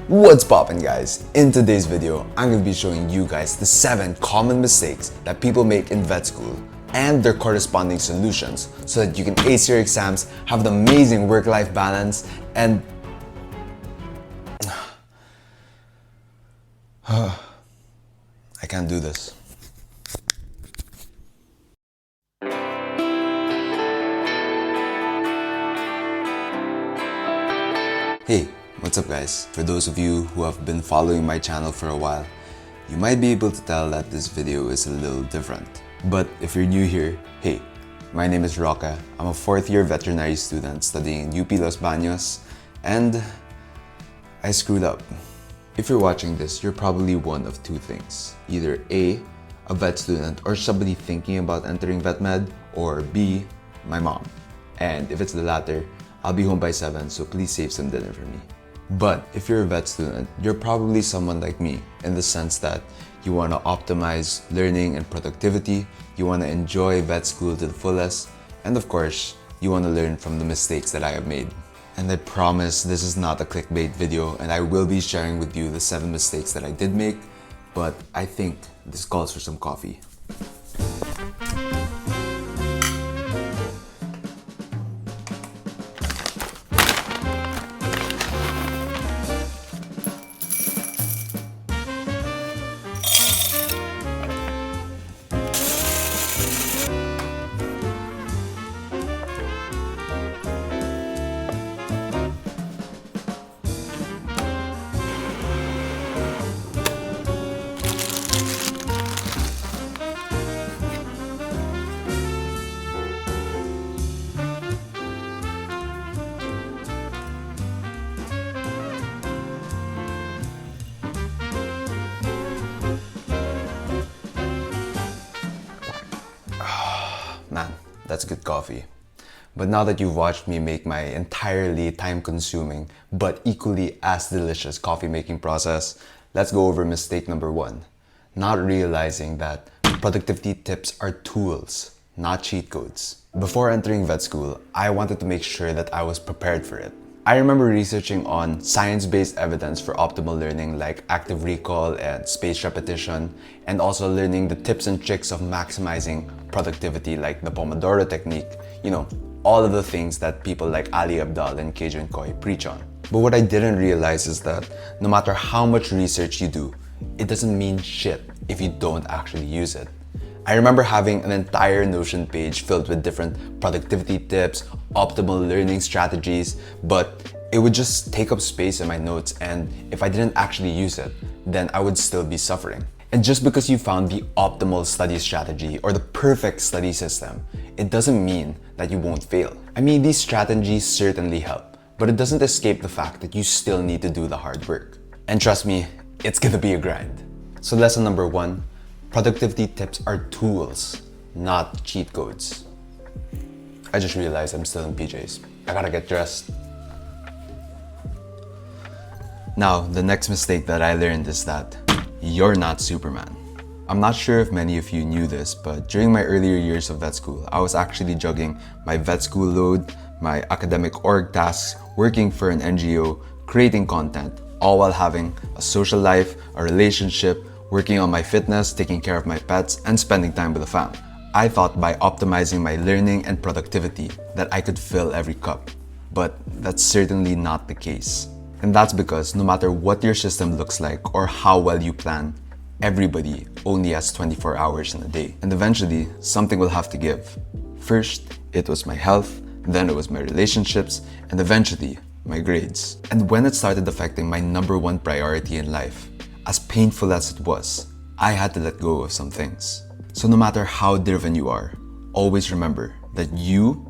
What's poppin', guys? In today's video, I'm going to be showing you guys the 7 common mistakes that people make in vet school and their corresponding solutions so that you can ace your exams, have an amazing work-life balance, and I can't do this. Hey, what's up guys? For those of you who have been following my channel for a while, you might be able to tell that this video is a little different. But if you're new here, hey, my name is Roque. I'm a 4th year veterinary student studying in UP Los Baños, and I screwed up. If you're watching this, you're probably one of two things. Either A, a vet student or somebody thinking about entering vet med, or B, my mom. And if it's the latter, I'll be home by 7, so please save some dinner for me. But if you're a vet student, you're probably someone like me in the sense that you want to optimize learning and productivity, you want to enjoy vet school to the fullest, and of course, you want to learn from the mistakes that I have made. And I promise this is not a clickbait video, and I will be sharing with you the 7 mistakes that I did make, but I think this calls for some coffee. Man, that's good coffee. But now that you've watched me make my entirely time-consuming but equally as delicious coffee making process, let's go over mistake number 1. Not realizing that productivity tips are tools, not cheat codes. Before entering vet school, I wanted to make sure that I was prepared for it. I remember researching on science-based evidence for optimal learning like active recall and spaced repetition, and also learning the tips and tricks of maximizing productivity like the Pomodoro technique, all of the things that people like Ali Abdaal and Kejun Koy preach on. But what I didn't realize is that no matter how much research you do, it doesn't mean shit if you don't actually use it. I remember having an entire Notion page filled with different productivity tips, optimal learning strategies, but it would just take up space in my notes, and if I didn't actually use it, then I would still be suffering. And just because you found the optimal study strategy or the perfect study system, it doesn't mean that you won't fail. I mean, these strategies certainly help, but it doesn't escape the fact that you still need to do the hard work. And trust me, it's gonna be a grind. So lesson number 1, productivity tips are tools, not cheat codes. I just realized I'm still in PJs. I gotta get dressed. Now, the next mistake that I learned is that you're not Superman. I'm not sure if many of you knew this, but during my earlier years of vet school, I was actually juggling my vet school load, my academic org tasks, working for an NGO, creating content, all while having a social life, a relationship, working on my fitness, taking care of my pets, and spending time with the fam. I thought by optimizing my learning and productivity that I could fill every cup, but that's certainly not the case. And that's because no matter what your system looks like or how well you plan, everybody only has 24 hours in a day. And eventually, something will have to give. First, it was my health, then it was my relationships, and eventually, my grades. And when it started affecting my number 1 priority in life, as painful as it was, I had to let go of some things. So no matter how driven you are, always remember that you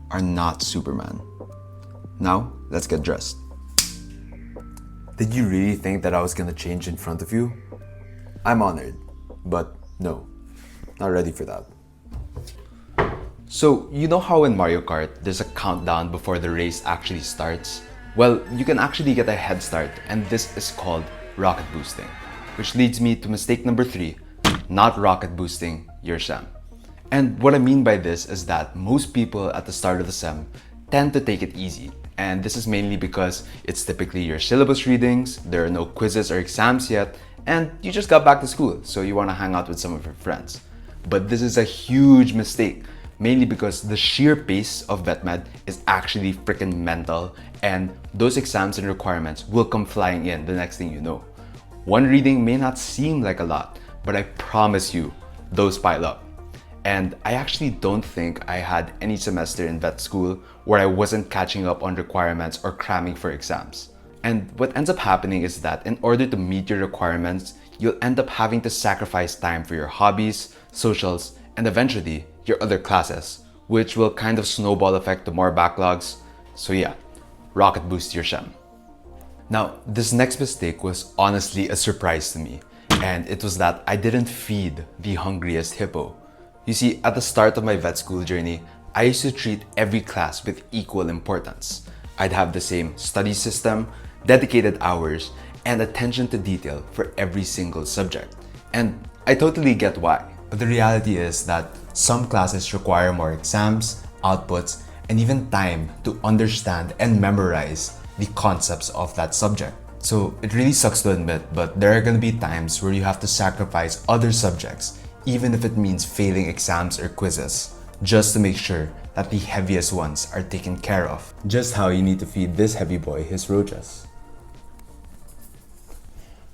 are not Superman. Now, let's get dressed. Did you really think that I was gonna change in front of you? I'm honored, but no, not ready for that. So, you know how in Mario Kart, there's a countdown before the race actually starts? Well, you can actually get a head start, and this is called rocket boosting. Which leads me to mistake number 3, not rocket boosting your SEM. And what I mean by this is that most people at the start of the SEM tend to take it easy And this is mainly because it's typically your syllabus readings, there are no quizzes or exams yet, and you just got back to school, so you want to hang out with some of your friends. But this is a huge mistake, mainly because the sheer pace of vet med is actually freaking mental, and those exams and requirements will come flying in the next thing you know. One reading may not seem like a lot, but I promise you, those pile up. And I actually don't think I had any semester in vet school where I wasn't catching up on requirements or cramming for exams. And what ends up happening is that in order to meet your requirements, you'll end up having to sacrifice time for your hobbies, socials, and eventually your other classes, which will kind of snowball effect to more backlogs. So yeah, rocket boost your shem. Now, this next mistake was honestly a surprise to me, and it was that I didn't feed the hungriest hippo. You see, at the start of my vet school journey, I used to treat every class with equal importance. I'd have the same study system, dedicated hours, and attention to detail for every single subject. And I totally get why. But the reality is that some classes require more exams, outputs, and even time to understand and memorize the concepts of that subject. So it really sucks to admit, but there are gonna be times where you have to sacrifice other subjects, even if it means failing exams or quizzes, just to make sure that the heaviest ones are taken care of. Just how you need to feed this heavy boy his roaches.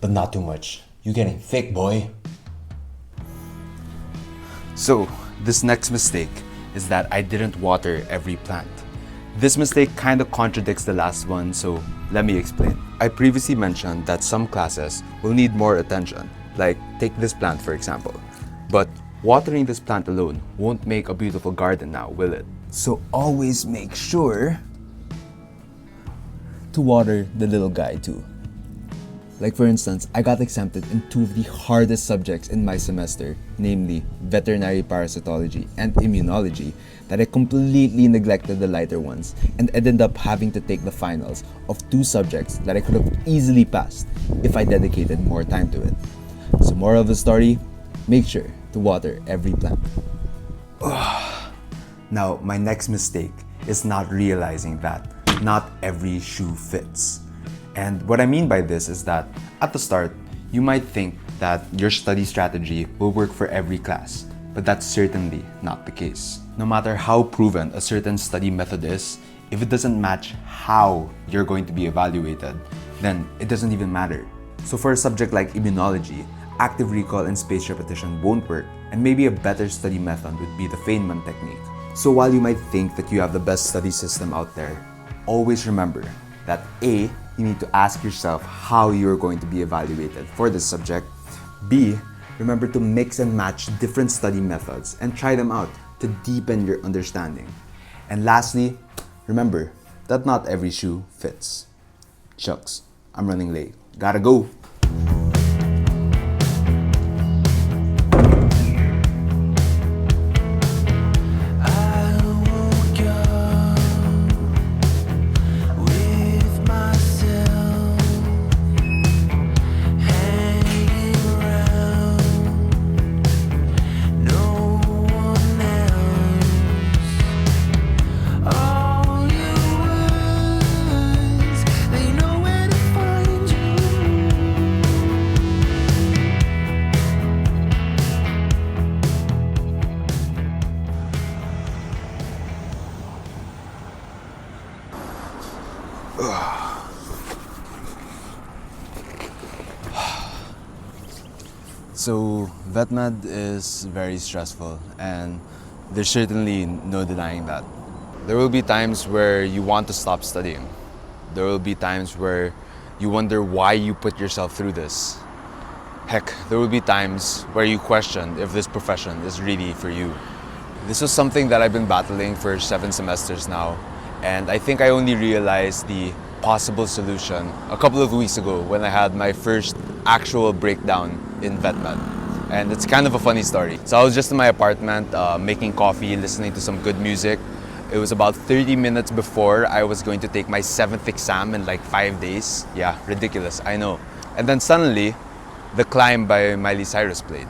But not too much. You're getting thick, boy. So, this next mistake is that I didn't water every plant. This mistake kind of contradicts the last one, so let me explain. I previously mentioned that some classes will need more attention, like take this plant for example. But watering this plant alone won't make a beautiful garden now, will it? So always make sure to water the little guy too. Like for instance, I got exempted in two of the hardest subjects in my semester, namely veterinary parasitology and immunology, that I completely neglected the lighter ones and ended up having to take the finals of two subjects that I could have easily passed if I dedicated more time to it. So moral of the story, make sure to water every plant. Now, my next mistake is not realizing that not every shoe fits. And what I mean by this is that at the start, you might think that your study strategy will work for every class, but that's certainly not the case. No matter how proven a certain study method is, if it doesn't match how you're going to be evaluated, then it doesn't even matter. So for a subject like immunology, active recall and spaced repetition won't work, and maybe a better study method would be the Feynman technique. So while you might think that you have the best study system out there, always remember that A, you need to ask yourself how you're going to be evaluated for this subject. B, remember to mix and match different study methods and try them out to deepen your understanding. And lastly, remember that not every shoe fits. Shucks, I'm running late. Gotta go. So vet med is very stressful, and there's certainly no denying that. There will be times where you want to stop studying. There will be times where you wonder why you put yourself through this. Heck, there will be times where you question if this profession is really for you. This was something that I've been battling for 7 semesters now, and I think I only realized the possible solution a couple of weeks ago when I had my first actual breakdown in vet med. And it's kind of a funny story. So I was just in my apartment making coffee, listening to some good music. It was about 30 minutes before I was going to take my 7th exam in like 5 days. Yeah, ridiculous, I know. And then suddenly, The Climb by Miley Cyrus played.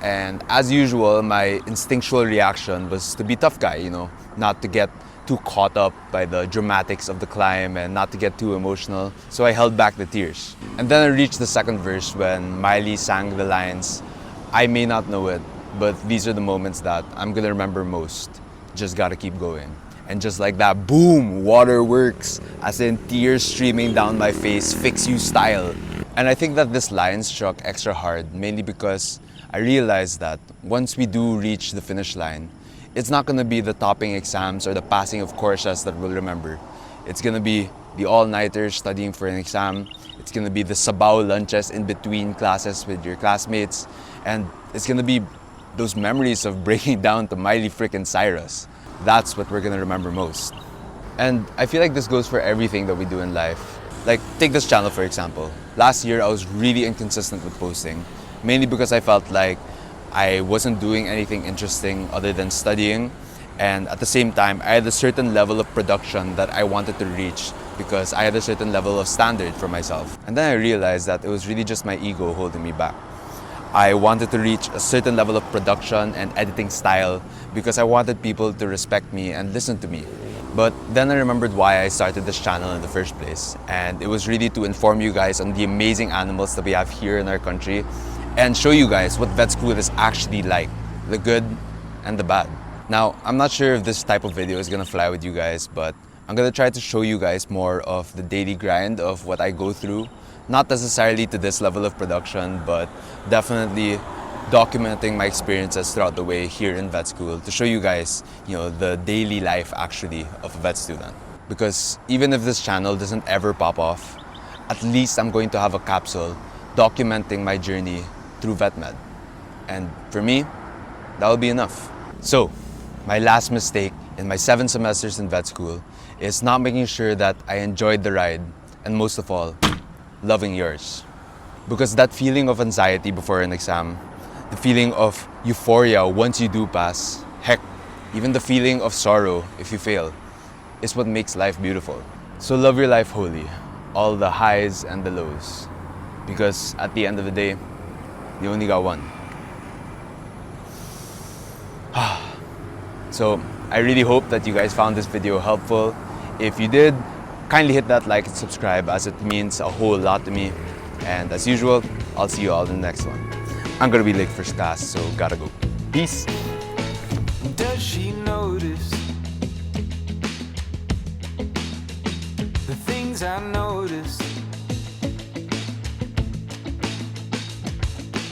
And as usual, my instinctual reaction was to be tough guy, you know, not to get too caught up by the dramatics of the climb and not to get too emotional, so I held back the tears. And then I reached the second verse when Miley sang the lines, "I may not know it, but these are the moments that I'm gonna remember most. Just gotta keep going." And just like that, boom, waterworks, as in tears streaming down my face, fix you style. And I think that this line struck extra hard, mainly because I realized that once we do reach the finish line, it's not gonna be the topping exams or the passing of courses that we'll remember. It's gonna be the all-nighters studying for an exam. It's gonna be the sabaw lunches in between classes with your classmates. And it's gonna be those memories of breaking down to Miley frickin' Cyrus. That's what we're gonna remember most. And I feel like this goes for everything that we do in life. Like, take this channel for example. Last year, I was really inconsistent with posting, mainly because I felt like I wasn't doing anything interesting other than studying. And at the same time, I had a certain level of production that I wanted to reach because I had a certain level of standard for myself. And then I realized that it was really just my ego holding me back. I wanted to reach a certain level of production and editing style because I wanted people to respect me and listen to me. But then I remembered why I started this channel in the first place. And it was really to inform you guys on the amazing animals that we have here in our country and show you guys what vet school is actually like, the good and the bad. Now, I'm not sure if this type of video is gonna fly with you guys, but I'm gonna try to show you guys more of the daily grind of what I go through. Not necessarily to this level of production, but definitely documenting my experiences throughout the way here in vet school to show you guys, the daily life actually of a vet student. Because even if this channel doesn't ever pop off, at least I'm going to have a capsule documenting my journey through vet med. And for me, that will be enough. So, my last mistake in my 7 semesters in vet school is not making sure that I enjoyed the ride, and most of all, loving yours. Because that feeling of anxiety before an exam, the feeling of euphoria once you do pass, heck, even the feeling of sorrow if you fail, is what makes life beautiful. So love your life wholly, all the highs and the lows. Because at the end of the day, you only got one. So I really hope that you guys found this video helpful. If you did, kindly hit that like and subscribe, as it means a whole lot to me. And as usual, I'll see you all in the next one. I'm gonna be late for class, so gotta go. Peace. Does she notice the things I notice?